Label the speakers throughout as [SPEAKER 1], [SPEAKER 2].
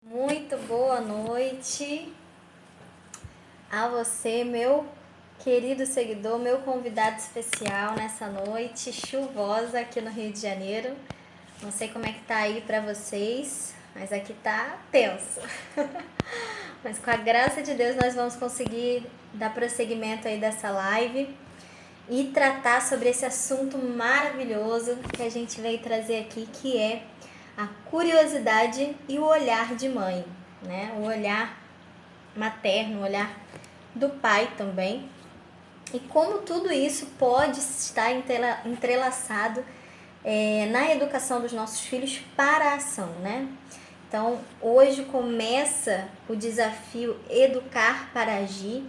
[SPEAKER 1] Muito boa noite a você, meu querido seguidor, meu convidado especial nessa noite chuvosa aqui no Rio de Janeiro. Não sei como é que tá aí pra vocês, mas aqui tá tenso. Mas com a graça de Deus nós vamos conseguir dar prosseguimento aí dessa live e tratar sobre esse assunto maravilhoso que a gente veio trazer aqui, que é a curiosidade e o olhar de mãe, né? O olhar materno, o olhar do pai também. E como tudo isso pode estar entrelaçado na educação dos nossos filhos para a ação, né? Então, hoje começa o desafio Educar para Agir,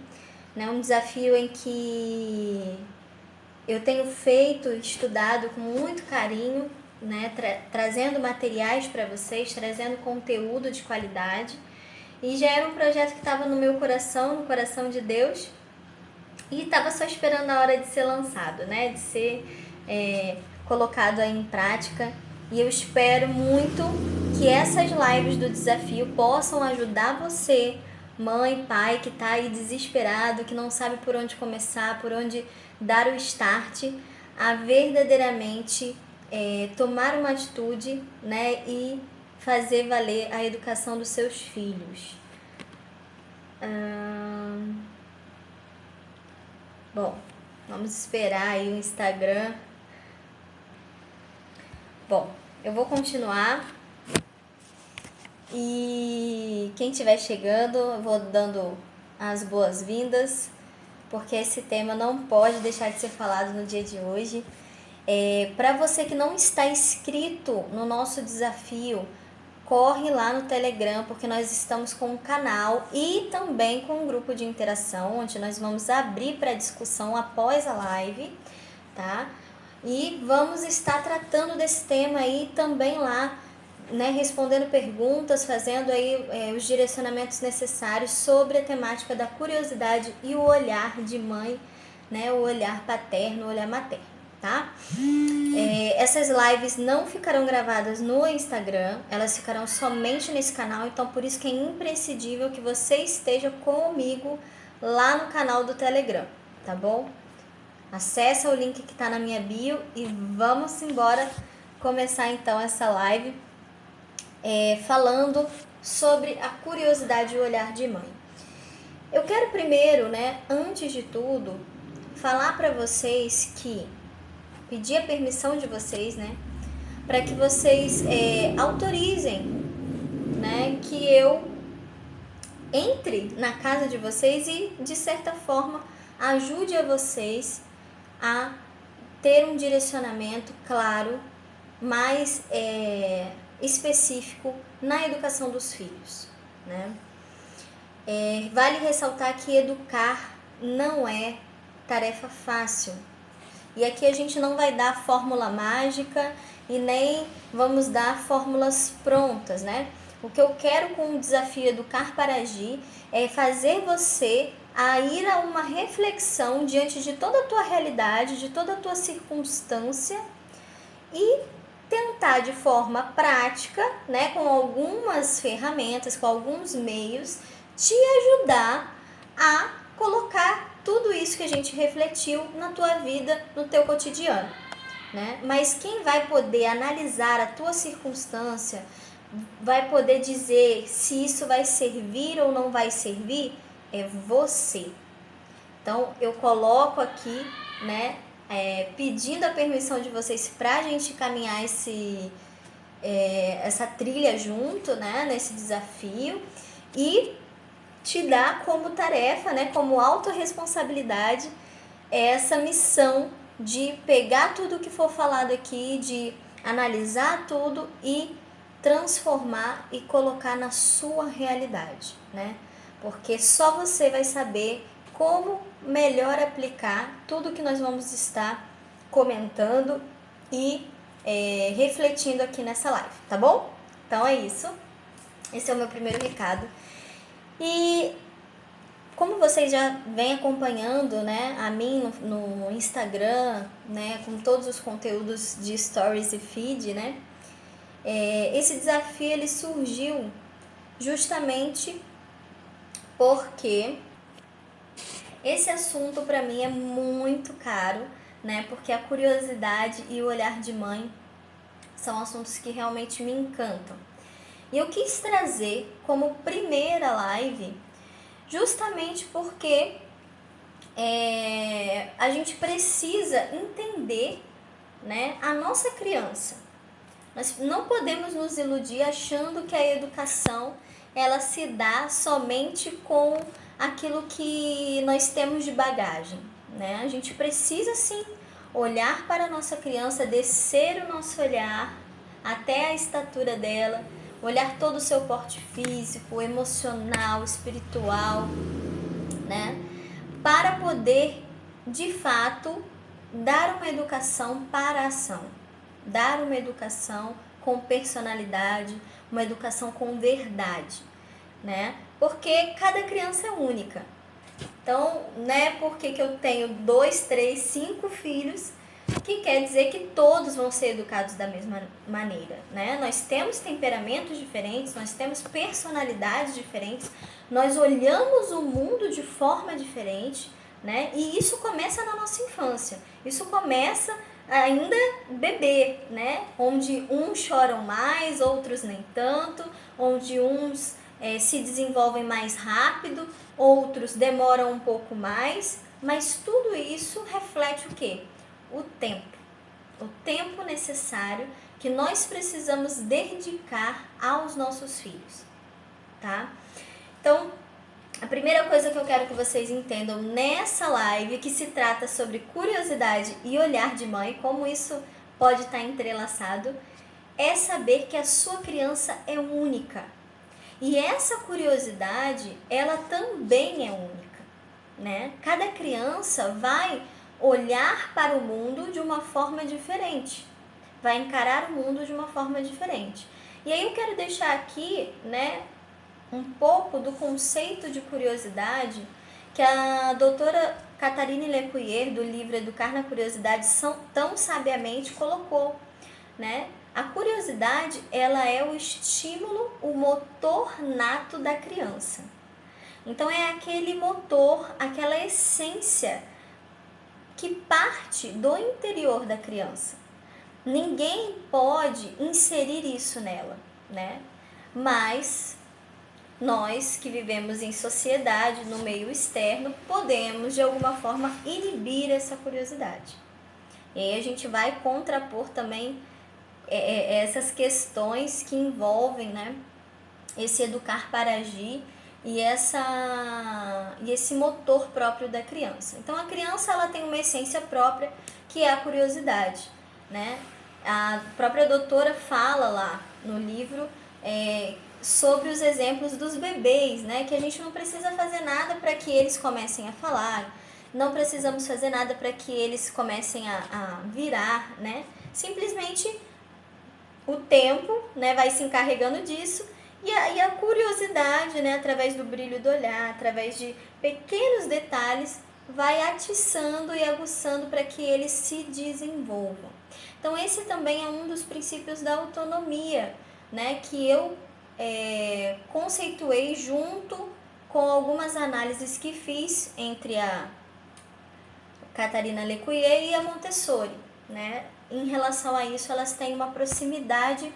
[SPEAKER 1] né? Um desafio em que eu tenho feito, estudado com muito carinho, né? Trazendo materiais para vocês, trazendo conteúdo de qualidade. E já era um projeto que estava no meu coração, no coração de Deus, e estava só esperando a hora de ser lançado, né? De ser colocado aí em prática. E eu espero muito que essas lives do desafio possam ajudar você, mãe, pai, que está aí desesperado, que não sabe por onde começar, por onde dar o start, a verdadeiramente tomar uma atitude, né? E fazer valer a educação dos seus filhos. Bom, vamos esperar aí o Instagram. Bom, eu vou continuar. E quem estiver chegando, eu vou dando as boas-vindas, porque esse tema não pode deixar de ser falado no dia de hoje. Para você que não está inscrito no nosso desafio, corre lá no Telegram, porque nós estamos com um canal e também com um grupo de interação, onde nós vamos abrir para discussão após a live, tá? E vamos estar tratando desse tema aí também lá, né? Respondendo perguntas, fazendo aí os direcionamentos necessários sobre a temática da curiosidade e o olhar de mãe, né? O olhar paterno, o olhar materno, tá? Essas lives não ficarão gravadas no Instagram, elas ficarão somente nesse canal, então por isso que é imprescindível que você esteja comigo lá no canal do Telegram, tá bom? Acesse o link que está na minha bio e vamos embora começar então essa live falando sobre a curiosidade e o olhar de mãe. Eu quero primeiro, né, antes de tudo, falar para vocês que pedir a permissão de vocês, né, para que vocês autorizem, né, que eu entre na casa de vocês e, de certa forma, ajude a vocês a ter um direcionamento claro, mais específico na educação dos filhos, né? Vale ressaltar que educar não é tarefa fácil. E aqui a gente não vai dar fórmula mágica e nem vamos dar fórmulas prontas, né? O que eu quero com o desafio Educar para Agir é fazer você a ir a uma reflexão diante de toda a tua realidade, de toda a tua circunstância e tentar de forma prática, né, com algumas ferramentas, com alguns meios, te ajudar a colocar tudo isso que a gente refletiu na tua vida, no teu cotidiano, né? Mas quem vai poder analisar a tua circunstância, vai poder dizer se isso vai servir ou não vai servir, é você. Então, eu coloco aqui, né, pedindo a permissão de vocês para a gente caminhar essa trilha junto, né, nesse desafio, e te dar como tarefa, né, como autorresponsabilidade, essa missão de pegar tudo que for falado aqui, de analisar tudo e transformar e colocar na sua realidade, né? Porque só você vai saber como melhor aplicar tudo que nós vamos estar comentando e refletindo aqui nessa live, tá bom? Então é isso. Esse é o meu primeiro recado. E como vocês já vêm acompanhando, né, a mim no Instagram, né, com todos os conteúdos de stories e feed, né, esse desafio ele surgiu justamente porque esse assunto para mim é muito caro, né? Porque a curiosidade e o olhar de mãe são assuntos que realmente me encantam. E eu quis trazer como primeira live justamente porque a gente precisa entender, né, a nossa criança. Nós não podemos nos iludir achando que a educação ela se dá somente com aquilo que nós temos de bagagem, né? A gente precisa sim olhar para a nossa criança, descer o nosso olhar até a estatura dela, olhar todo o seu porte físico, emocional, espiritual, né? Para poder, de fato, dar uma educação para a ação, dar uma educação com personalidade, uma educação com verdade, né? Porque cada criança é única. Então, não é porque que eu tenho 2, 3, 5 filhos que quer dizer que todos vão ser educados da mesma maneira, né? Nós temos temperamentos diferentes, nós temos personalidades diferentes, nós olhamos o mundo de forma diferente, né? E isso começa na nossa infância, isso começa ainda bebê, né? Onde uns choram mais, outros nem tanto, onde uns se desenvolvem mais rápido, outros demoram um pouco mais, mas tudo isso reflete o quê? O tempo necessário que nós precisamos dedicar aos nossos filhos, tá? Então, a primeira coisa que eu quero que vocês entendam nessa live, que se trata sobre curiosidade e olhar de mãe, como isso pode estar entrelaçado, é saber que a sua criança é única. E essa curiosidade, ela também é única, né? Cada criança vai olhar para o mundo de uma forma diferente, vai encarar o mundo de uma forma diferente. E aí eu quero deixar aqui, né, um pouco do conceito de curiosidade que a doutora Catherine Lecuyer, do livro Educar na Curiosidade, tão sabiamente colocou, né? A curiosidade, ela é o estímulo, o motor nato da criança. Então é aquele motor, aquela essência que parte do interior da criança. Ninguém pode inserir isso nela, né? Mas nós que vivemos em sociedade, no meio externo, podemos de alguma forma inibir essa curiosidade. E aí a gente vai contrapor também essas questões que envolvem, né, esse educar para agir e esse motor próprio da criança. Então a criança ela tem uma essência própria que é a curiosidade, né? A própria doutora fala lá no livro sobre os exemplos dos bebês, né? Que a gente não precisa fazer nada para que eles comecem a falar, não precisamos fazer nada para que eles comecem a virar, né? Simplesmente o tempo, né, vai se encarregando disso e a curiosidade, né, através do brilho do olhar, através de pequenos detalhes, vai atiçando e aguçando para que eles se desenvolvam. Então esse também é um dos princípios da autonomia, né, que eu conceituei junto com algumas análises que fiz entre a Catarina Lecuyer e a Montessori, né? Em relação a isso, elas têm uma proximidade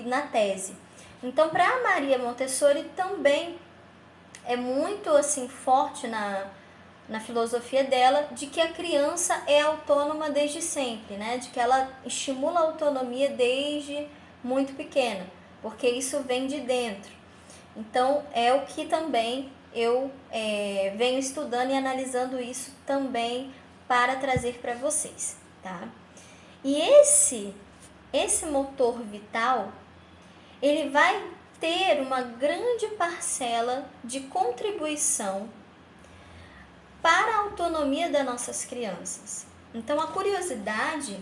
[SPEAKER 1] na tese. Então, para a Maria Montessori também é muito assim forte na filosofia dela de que a criança é autônoma desde sempre, né? De que ela estimula a autonomia desde muito pequena, porque isso vem de dentro. Então, é o que também eu venho estudando e analisando isso também para trazer para vocês, tá? E esse motor vital, ele vai ter uma grande parcela de contribuição para a autonomia das nossas crianças. Então, a curiosidade,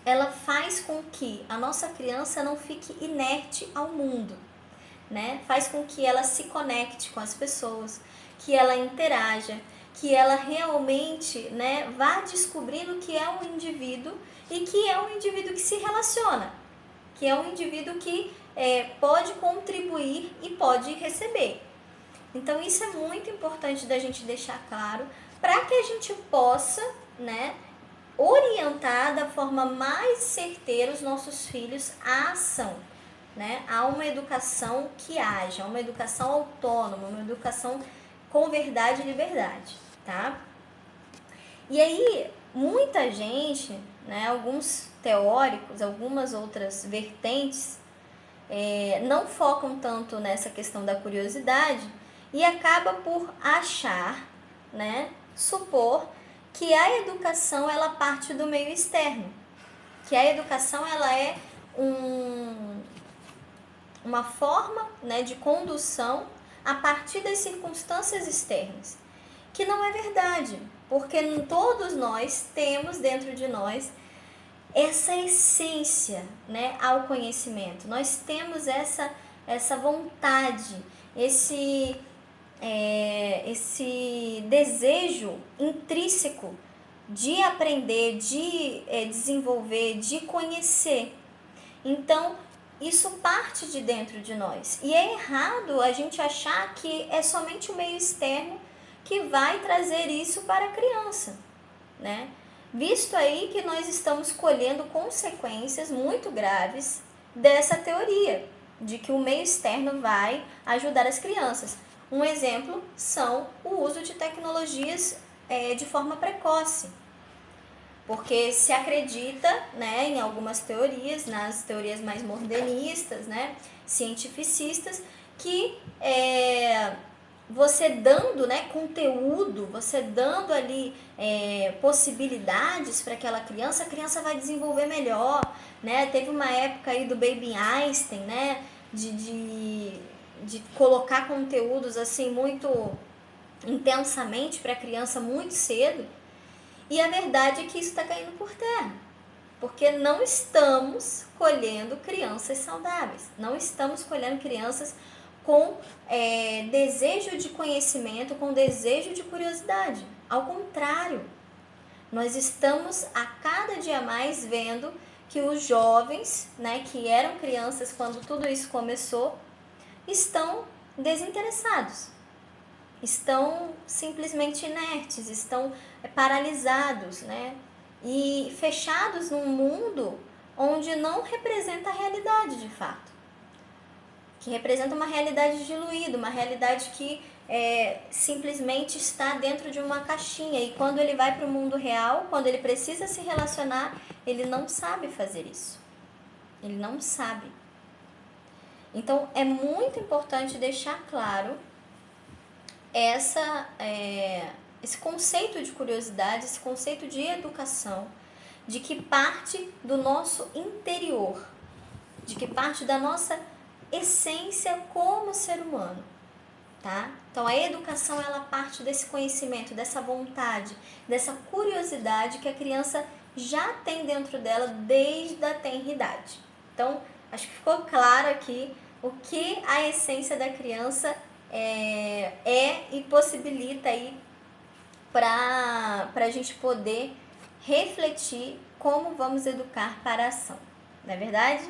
[SPEAKER 1] ela faz com que a nossa criança não fique inerte ao mundo, né? Faz com que ela se conecte com as pessoas, que ela interaja, que ela realmente, né, vá descobrindo que é um indivíduo e que é um indivíduo que se relaciona, que é um indivíduo que pode contribuir e pode receber. Então isso é muito importante da gente deixar claro para que a gente possa, né, orientar da forma mais certeira os nossos filhos à ação, né, a uma educação que haja, uma educação autônoma, uma educação com verdade e liberdade, tá? E aí, muita gente, né, alguns teóricos, algumas outras vertentes, não focam tanto nessa questão da curiosidade e acaba por achar, né, supor que a educação ela parte do meio externo, que a educação ela é uma forma, né, de condução a partir das circunstâncias externas, que não é verdade, porque todos nós temos dentro de nós essa essência, né, ao conhecimento. Nós temos essa vontade, esse desejo intrínseco de aprender, de desenvolver, de conhecer. Então, isso parte de dentro de nós. E é errado a gente achar que é somente o meio externo que vai trazer isso para a criança, né? Visto aí que nós estamos colhendo consequências muito graves dessa teoria, de que o meio externo vai ajudar as crianças. Um exemplo são o uso de tecnologias de forma precoce. Porque se acredita, né, em algumas teorias, nas teorias mais modernistas, né, cientificistas, que você dando, né, conteúdo, você dando ali possibilidades para aquela criança, a criança vai desenvolver melhor, né? Teve uma época aí do Baby Einstein, né, de colocar conteúdos assim muito intensamente para a criança muito cedo. E a verdade é que isso está caindo por terra, porque não estamos colhendo crianças saudáveis, não estamos colhendo crianças com desejo de conhecimento, com desejo de curiosidade. Ao contrário, nós estamos a cada dia mais vendo que os jovens, né, que eram crianças quando tudo isso começou, estão desinteressados, estão simplesmente inertes, estão paralisados, né, e fechados num mundo onde não representa a realidade de fato, que representa uma realidade diluída, uma realidade que simplesmente está dentro de uma caixinha, e quando ele vai para o mundo real, quando ele precisa se relacionar, ele não sabe fazer isso, ele não sabe. Então é muito importante deixar claro esse conceito de curiosidade, esse conceito de educação, de que parte do nosso interior, de que parte da nossa essência como ser humano, tá? Então a educação ela parte desse conhecimento, dessa vontade, dessa curiosidade que a criança já tem dentro dela desde a tenridade. Então acho que ficou claro aqui o que a essência da criança e possibilita aí para a gente poder refletir como vamos educar para a ação, não é verdade?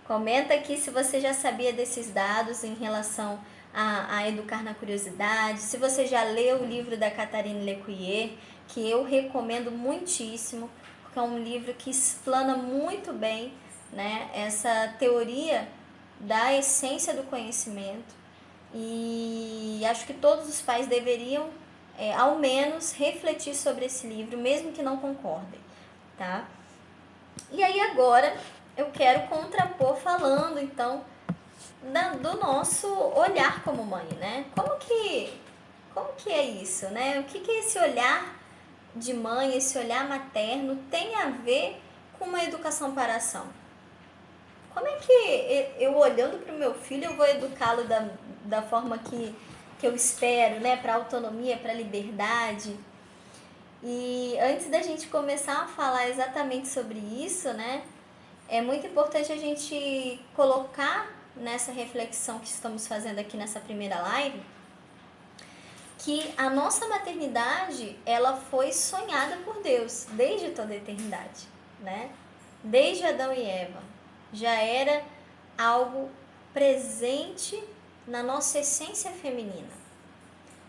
[SPEAKER 1] Comenta aqui se você já sabia desses dados em relação a educar na curiosidade, se você já leu o livro da Catherine Lecuyer, que eu recomendo muitíssimo, porque é um livro que explana muito bem, né, essa teoria da essência do conhecimento, e acho que todos os pais deveriam, ao menos, refletir sobre esse livro, mesmo que não concordem, tá? E aí agora eu quero contrapor falando, então, do nosso olhar como mãe, né? Como que é isso, né? O que é esse olhar de mãe, esse olhar materno tem a ver com uma educação para a ação? Como é que eu olhando para o meu filho, eu vou educá-lo da forma que eu espero, né? Para a autonomia, para a liberdade. E antes da gente começar a falar exatamente sobre isso, né? É muito importante a gente colocar nessa reflexão que estamos fazendo aqui nessa primeira live, que a nossa maternidade, ela foi sonhada por Deus desde toda a eternidade, né? Desde Adão e Eva. Já era algo presente na nossa essência feminina,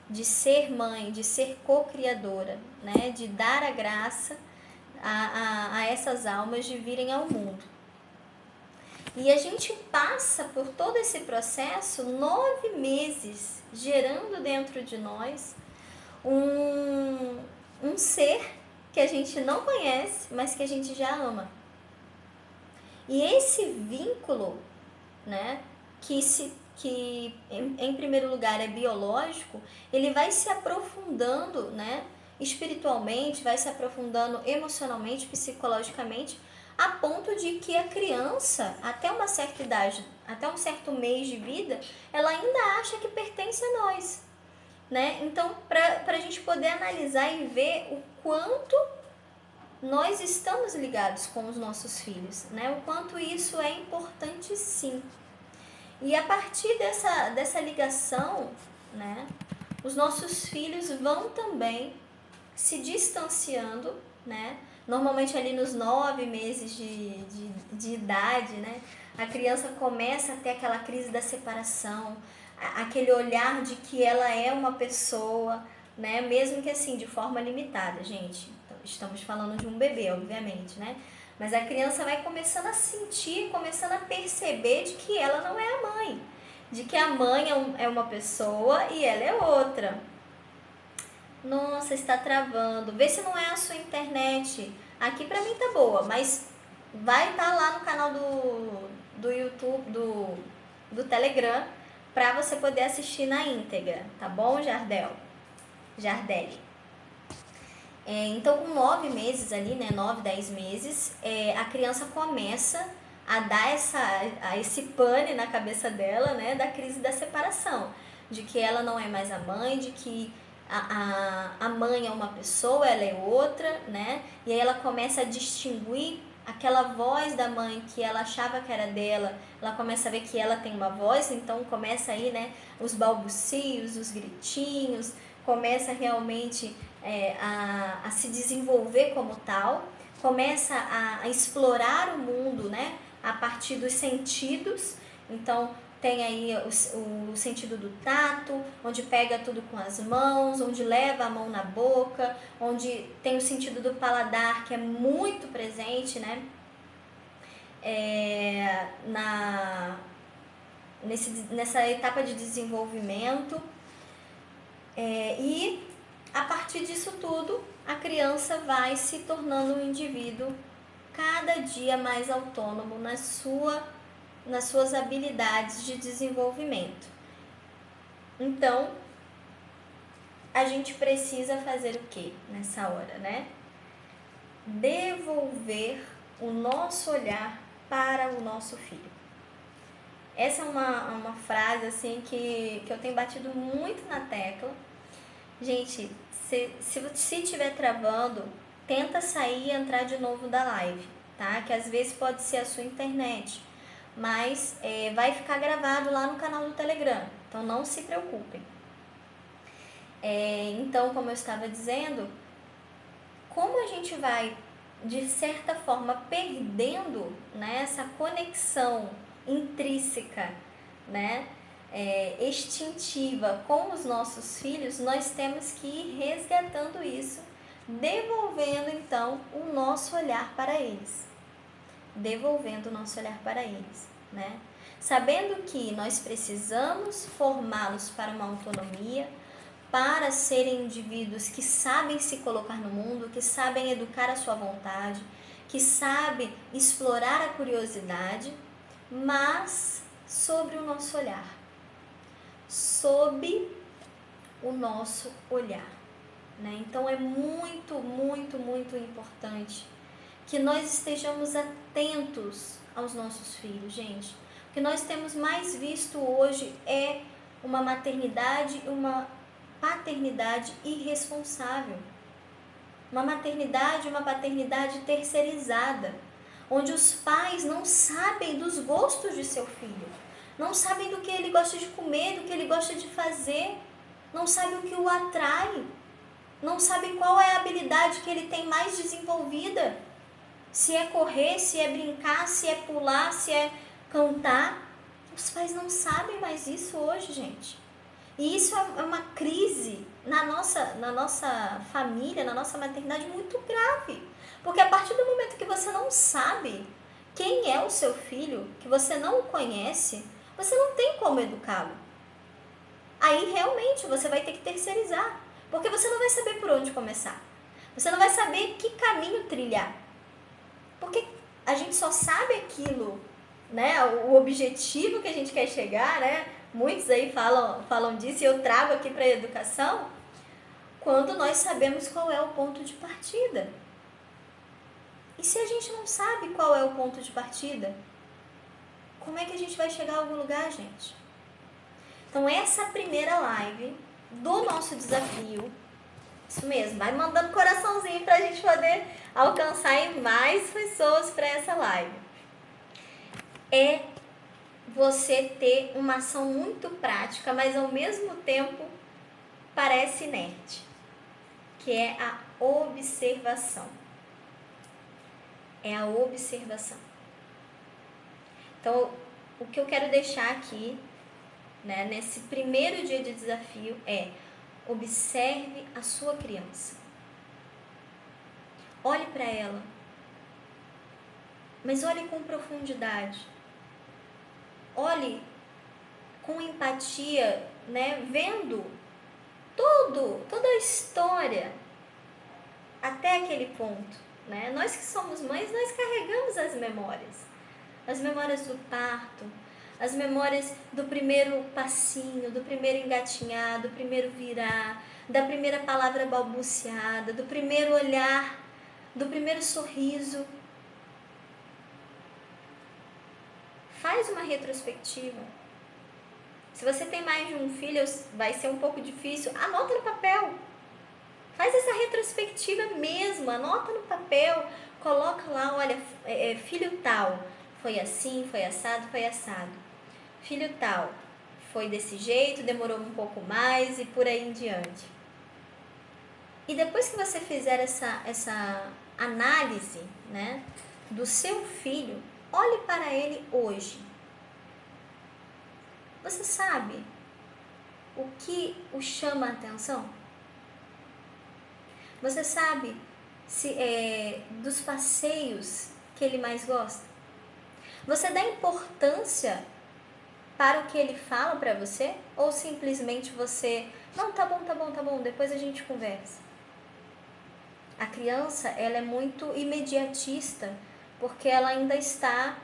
[SPEAKER 1] de ser mãe, de ser co-criadora, né? De dar a graça a essas almas de virem ao mundo. E a gente passa por todo esse processo 9 meses gerando dentro de nós um ser que a gente não conhece, mas que a gente já ama. E esse vínculo, né, que em primeiro lugar é biológico, ele vai se aprofundando, né, espiritualmente, vai se aprofundando emocionalmente, psicologicamente, a ponto de que a criança, até uma certa idade, até um certo mês de vida, ela ainda acha que pertence a nós, né? Então, para a gente poder analisar e ver o quanto nós estamos ligados com os nossos filhos, né? O quanto isso é importante, sim. E a partir dessa ligação, né, os nossos filhos vão também se distanciando, né? Normalmente ali nos 9 meses de idade, né? A criança começa a ter aquela crise da separação, aquele olhar de que ela é uma pessoa, né? Mesmo que assim, de forma limitada, gente. Então, estamos falando de um bebê, obviamente, né? Mas a criança vai começando a sentir, começando a perceber de que ela não é a mãe. De que a mãe é uma pessoa e ela é outra. Nossa, está travando. Vê se não é a sua internet. Aqui pra mim tá boa, mas vai estar lá no canal do YouTube, do Telegram, pra você poder assistir na íntegra, tá bom, Jardelli? Então, com 9 meses ali, né, 9, 10 meses, a criança começa a dar esse pane na cabeça dela, né, da crise da separação, de que ela não é mais a mãe, de que a mãe é uma pessoa, ela é outra, né, e aí ela começa a distinguir aquela voz da mãe que ela achava que era dela, ela começa a ver que ela tem uma voz, então começa aí, né, os balbucios, os gritinhos, começa realmente a se desenvolver como tal, começa a explorar o mundo, né, a partir dos sentidos. Então tem aí o sentido do tato, onde pega tudo com as mãos, onde leva a mão na boca, onde tem o sentido do paladar, que é muito presente, né, nessa etapa de desenvolvimento. E a partir disso tudo, a criança vai se tornando um indivíduo cada dia mais autônomo nas suas habilidades de desenvolvimento. Então, a gente precisa fazer o quê nessa hora, né? Devolver o nosso olhar para o nosso filho. Essa é uma frase assim que eu tenho batido muito na tecla. Gente, se estiver travando, tenta sair e entrar de novo da live, tá? Que às vezes pode ser a sua internet, mas vai ficar gravado lá no canal do Telegram, então não se preocupem. Então, como eu estava dizendo, como a gente vai, de certa forma, perdendo, né, essa conexão intrínseca, né, instintiva com os nossos filhos, nós temos que ir resgatando isso, devolvendo então o nosso olhar para eles. Devolvendo o nosso olhar para eles, né? Sabendo que nós precisamos formá-los para uma autonomia, para serem indivíduos que sabem se colocar no mundo, que sabem educar a sua vontade, que sabem explorar a curiosidade, mas sobre o nosso olhar. Sob o nosso olhar, né? Então é muito, muito, muito importante que nós estejamos atentos aos nossos filhos, gente. O que nós temos mais visto hoje é uma maternidade, uma paternidade irresponsável. Uma maternidade, uma paternidade terceirizada, onde os pais não sabem dos gostos de seu filho, não sabem do que ele gosta de comer, do que ele gosta de fazer, não sabem o que o atrai, não sabem qual é a habilidade que ele tem mais desenvolvida, se é correr, se é brincar, se é pular, se é cantar. Os pais não sabem mais isso hoje, gente. E isso é uma crise na nossa família, na nossa maternidade muito grave. Porque a partir do momento que você não sabe quem é o seu filho, que você não o conhece, você não tem como educá-lo. Aí realmente você vai ter que terceirizar, porque você não vai saber por onde começar. Você não vai saber que caminho trilhar. Porque a gente só sabe aquilo, né, o objetivo que a gente quer chegar, né? Muitos aí falam disso e eu trago aqui para a educação, quando nós sabemos qual é o ponto de partida. E se a gente não sabe qual é o ponto de partida, como é que a gente vai chegar a algum lugar, gente? Então essa primeira live do nosso desafio, isso mesmo, vai mandando coraçãozinho para a gente poder alcançar mais pessoas para essa live. É você ter uma ação muito prática, mas ao mesmo tempo parece inerte, que é a observação. É a observação. Então, o que eu quero deixar aqui, né, nesse primeiro dia de desafio é: observe a sua criança. Olhe para ela, mas olhe com profundidade. Olhe com empatia, né, vendo toda a história até aquele ponto, né? Nós que somos mães, nós carregamos as memórias do parto, as memórias do primeiro passinho, do primeiro engatinhar, do primeiro virar, da primeira palavra balbuciada, do primeiro olhar, do primeiro sorriso. Faz uma retrospectiva. Se você tem mais de um filho, vai ser um pouco difícil. Anota no papel. Faz essa retrospectiva mesmo. Anota no papel. Coloca lá, olha, filho tal, foi assim, foi assado, foi assado. Filho tal, foi desse jeito, demorou um pouco mais e por aí em diante. E depois que você fizer essa análise, né, do seu filho, olhe para ele hoje. Você sabe o que o chama a atenção? Você sabe dos passeios que ele mais gosta? Você dá importância para o que ele fala para você? Ou simplesmente você, não, tá bom, depois a gente conversa? A criança, ela é muito imediatista, porque ela ainda está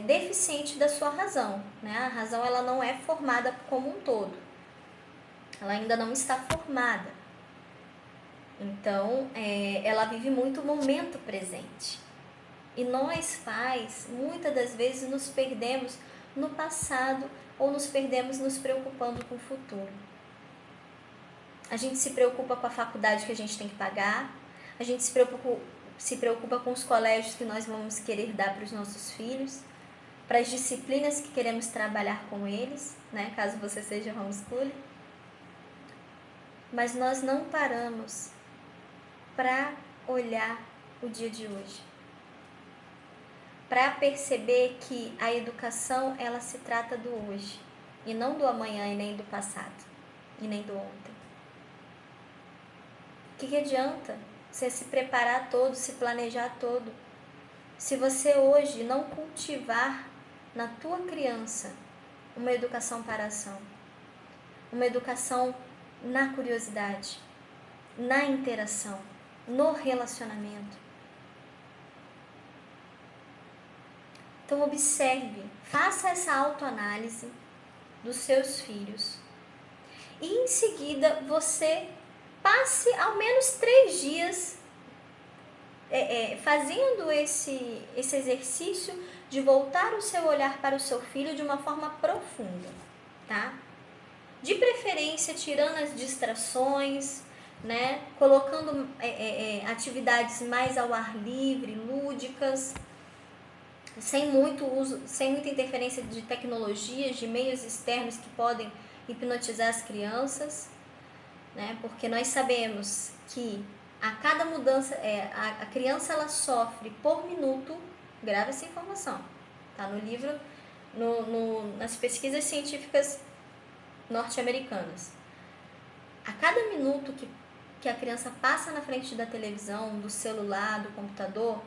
[SPEAKER 1] deficiente da sua razão, né? A razão, ela não é formada como um todo. Ela ainda não está formada. Então, ela vive muito o momento presente. E nós, pais, muitas das vezes nos perdemos no passado ou nos perdemos nos preocupando com o futuro. A gente se preocupa com a faculdade que a gente tem que pagar, a gente se preocupa com os colégios que nós vamos querer dar para os nossos filhos, para as disciplinas que queremos trabalhar com eles, né, caso você seja homeschooling. Mas nós não paramos para olhar o dia de hoje, para perceber que a educação, ela se trata do hoje, e não do amanhã, e nem do passado, e nem do ontem. O que adianta você se preparar todo, se planejar todo, se você hoje não cultivar na tua criança uma educação para a ação, uma educação na curiosidade, na interação, no relacionamento? Então observe, faça essa autoanálise dos seus filhos e em seguida você passe ao menos 3 dias fazendo esse exercício de voltar o seu olhar para o seu filho de uma forma profunda, tá? De preferência tirando as distrações, né? Colocando atividades mais ao ar livre, lúdicas, sem muito uso, sem muita interferência de tecnologias, de meios externos que podem hipnotizar as crianças, né? Porque nós sabemos que a cada mudança, a criança ela sofre por minuto, grava essa informação, tá no livro nas pesquisas científicas norte-americanas. A cada minuto que a criança passa na frente da televisão, do celular, do computador,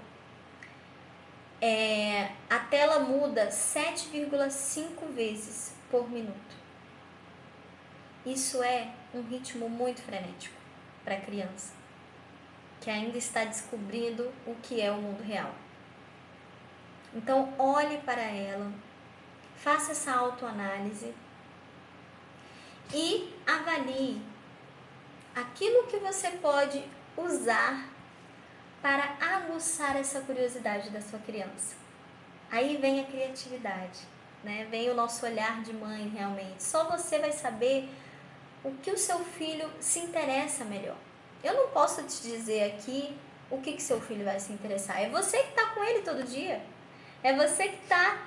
[SPEAKER 1] a tela muda 7,5 vezes por minuto. Isso é um ritmo muito frenético para a criança, que ainda está descobrindo o que é o mundo real. Então, olhe para ela, faça essa autoanálise e avalie aquilo que você pode usar para aguçar essa curiosidade da sua criança. Aí vem a criatividade, né? Vem o nosso olhar de mãe realmente. Só você vai saber o que o seu filho se interessa melhor. Eu não posso te dizer aqui o que seu filho vai se interessar. É você que está com ele todo dia. É você que está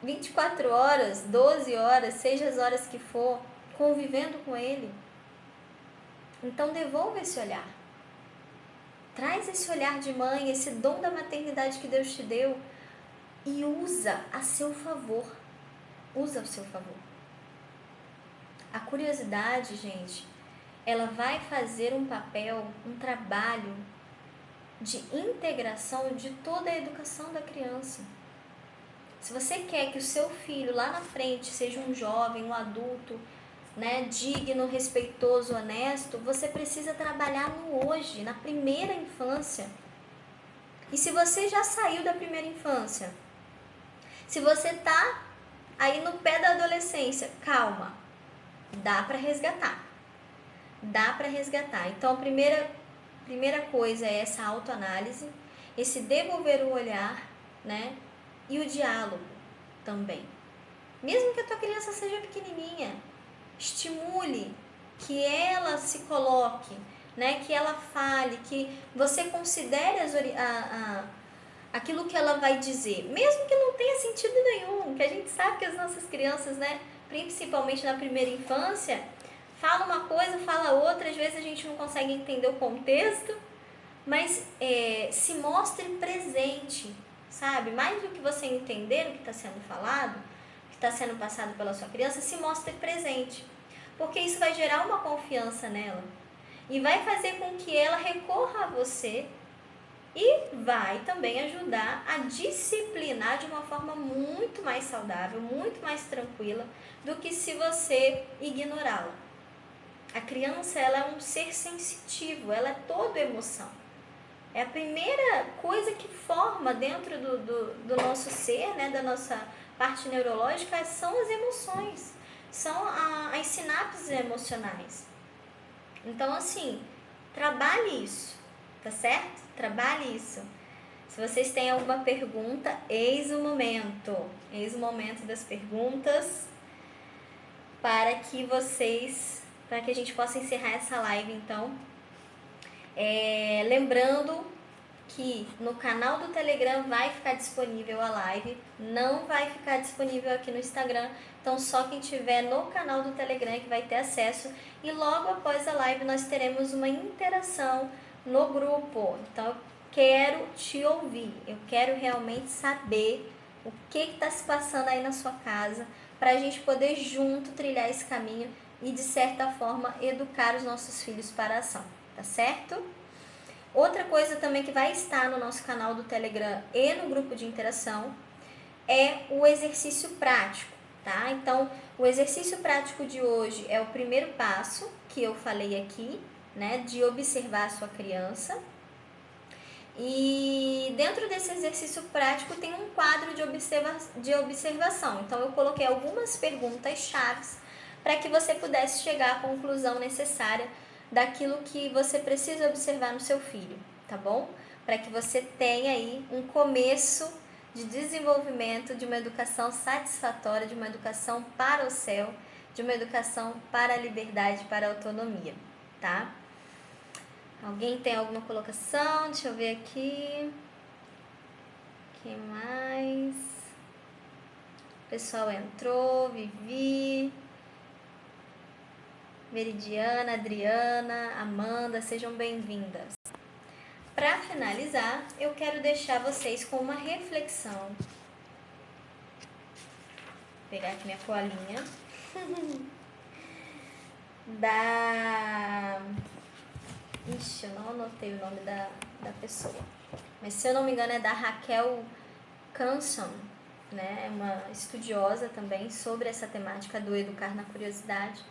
[SPEAKER 1] 24 horas, 12 horas, seja as horas que for, convivendo com ele. Então devolva esse olhar. Traz esse olhar de mãe, esse dom da maternidade que Deus te deu e usa a seu favor. Usa ao seu favor. A curiosidade, gente, ela vai fazer um papel, um trabalho de integração de toda a educação da criança. Se você quer que o seu filho lá na frente seja um jovem, um adulto, né, digno, respeitoso, honesto, você precisa trabalhar no hoje, na primeira infância. E se você já saiu da primeira infância, se você está aí no pé da adolescência, calma, dá para resgatar. Dá para resgatar. Então, a primeira coisa é essa autoanálise, esse devolver o olhar, né, e o diálogo também. Mesmo que a tua criança seja pequenininha, estimule que ela se coloque, né, que ela fale, que você considere aquilo que ela vai dizer, mesmo que não tenha sentido nenhum, que a gente sabe que as nossas crianças, né, principalmente na primeira infância, fala uma coisa, fala outra, às vezes a gente não consegue entender o contexto, mas se mostre presente, sabe? Mais do que você entender o que está sendo falado, o que está sendo passado pela sua criança, se mostre presente, porque isso vai gerar uma confiança nela e vai fazer com que ela recorra a você e vai também ajudar a disciplinar de uma forma muito mais saudável, muito mais tranquila do que se você ignorá-la. A criança, ela é um ser sensitivo, ela é toda emoção. É a primeira coisa que forma dentro do nosso ser, né, da nossa parte neurológica, são as emoções, são as sinapses emocionais. Então, assim, trabalhe isso, tá certo? Trabalhe isso. Se vocês têm alguma pergunta, eis o momento das perguntas para que a gente possa encerrar essa live, então. Lembrando que no canal do Telegram vai ficar disponível a live, não vai ficar disponível aqui no Instagram, então só quem tiver no canal do Telegram que vai ter acesso, e logo após a live nós teremos uma interação no grupo. Então eu quero te ouvir, eu quero realmente saber o que está se passando aí na sua casa, para a gente poder junto trilhar esse caminho e de certa forma educar os nossos filhos para a ação, tá certo? Outra coisa também que vai estar no nosso canal do Telegram e no grupo de interação é o exercício prático, tá? Então, o exercício prático de hoje é o primeiro passo que eu falei aqui, né? De observar a sua criança. E dentro desse exercício prático tem um quadro de observação. Então, eu coloquei algumas perguntas-chave para que você pudesse chegar à conclusão necessária daquilo que você precisa observar no seu filho, tá bom? Para que você tenha aí um começo de desenvolvimento de uma educação satisfatória, de uma educação para o céu, de uma educação para a liberdade, para a autonomia, tá? Alguém tem alguma colocação? Deixa eu ver aqui. Quem mais? O pessoal entrou, Vivi, Meridiana, Adriana, Amanda, sejam bem-vindas. Para finalizar, eu quero deixar vocês com uma reflexão pegar aqui minha colinha. Da... Ixi, eu não anotei o nome da pessoa. Mas se eu não me engano é da Raquel Canson, né? É uma estudiosa também sobre essa temática do educar na curiosidade.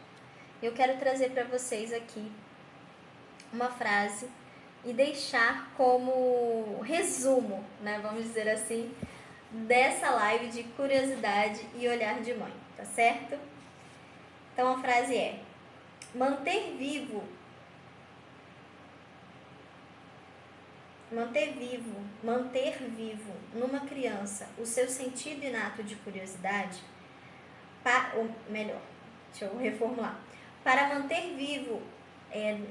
[SPEAKER 1] Eu quero trazer para vocês aqui uma frase e deixar como resumo, né? Vamos dizer assim, dessa live de curiosidade e olhar de mãe, tá certo? Então a frase é: manter vivo numa criança o seu sentido inato de curiosidade, ou melhor, deixa eu reformular. Para manter vivo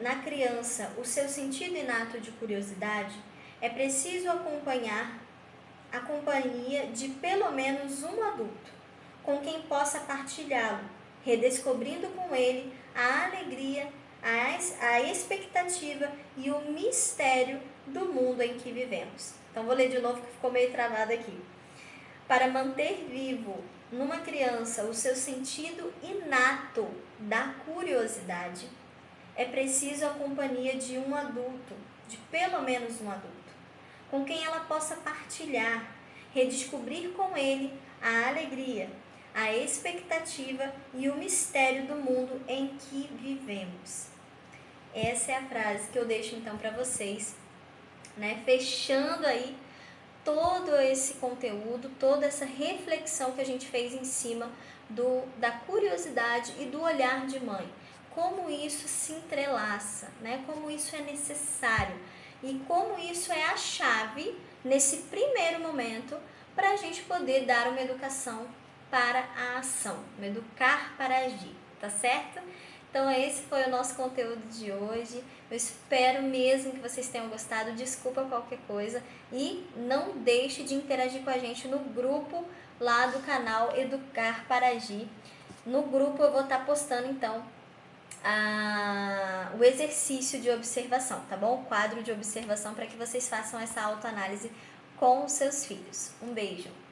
[SPEAKER 1] na criança o seu sentido inato de curiosidade, é preciso acompanhar a companhia de pelo menos um adulto, com quem possa partilhá-lo, redescobrindo com ele a alegria, a expectativa e o mistério do mundo em que vivemos. Então vou ler de novo que ficou meio travado aqui. Para manter vivo numa criança o seu sentido inato da curiosidade, é preciso a companhia de um adulto, de pelo menos um adulto, com quem ela possa partilhar, redescobrir com ele a alegria, a expectativa e o mistério do mundo em que vivemos. Essa é a frase que eu deixo então para vocês, né? Fechando aí todo esse conteúdo, toda essa reflexão que a gente fez em cima da curiosidade e do olhar de mãe. Como isso se entrelaça, né? Como isso é necessário e como isso é a chave nesse primeiro momento para a gente poder dar uma educação para a ação, um educar para agir, tá certo? Então esse foi o nosso conteúdo de hoje. Eu espero mesmo que vocês tenham gostado. Desculpa qualquer coisa e não deixe de interagir com a gente no grupo lá do canal Educar para Agir. No grupo eu vou estar postando então o exercício de observação, tá bom? O quadro de observação para que vocês façam essa autoanálise com os seus filhos. Um beijo!